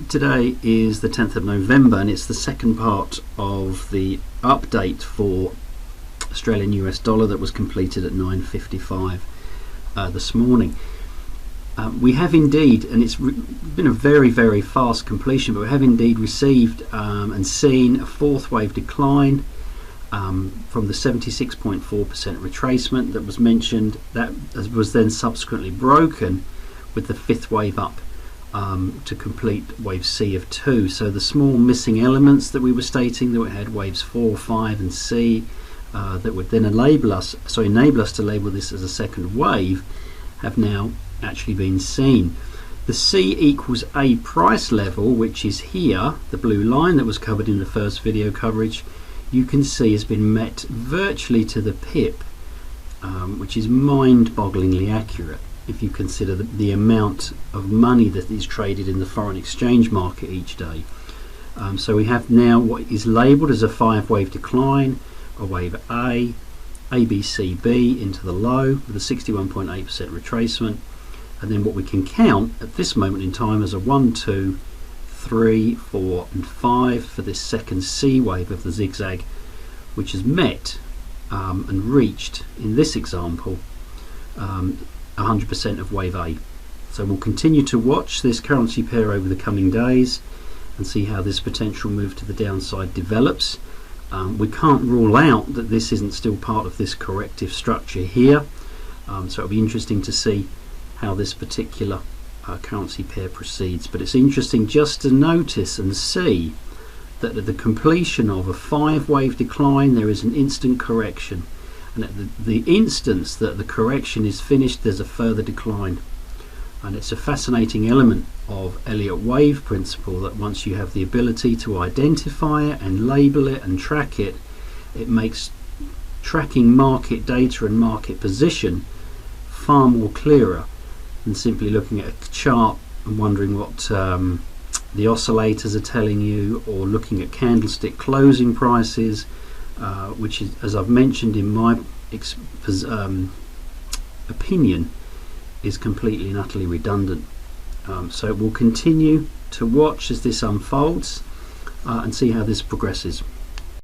Today is the 10th of November and it's the second part of the update for Australian US dollar that was completed at 9:55 this morning. We have indeed, and it's been a very fast completion, but we have indeed received and seen a fourth wave decline from the 76.4% retracement that was mentioned. That was then subsequently broken with the fifth wave up to complete wave C of 2. So the small missing elements that we were stating, that we had waves 4, 5 and C, that would then enable us to label this as a second wave, have now actually been seen. The C equals A price level, which is here, the blue line that was covered in the first video coverage, you can see has been met virtually to the pip, which is mind-bogglingly accurate if you consider the amount of money that is traded in the foreign exchange market each day. So we have now what is labelled as a 5-wave decline, a wave A, B, C, B into the low with a 61.8% retracement, and then what we can count at this moment in time as a 1, 2, 3, 4 and 5 for this second C wave of the zigzag, which has met and reached, in this example, 100% of wave A. So we'll continue to watch this currency pair over the coming days and see how this potential move to the downside develops. We can't rule out that this isn't still part of this corrective structure here, so it'll be interesting to see how this particular currency pair proceeds. But it's interesting just to notice and see that at the completion of a 5-wave decline there is an instant correction, and at the instance that the correction is finished there's a further decline. And it's a fascinating element of Elliott Wave principle that once you have the ability to identify it and label it and track it, it makes tracking market data and market position far more clearer than simply looking at a chart and wondering what the oscillators are telling you, or looking at candlestick closing prices, which is, as I've mentioned in my opinion, is completely and utterly redundant. So we'll continue to watch as this unfolds and see how this progresses.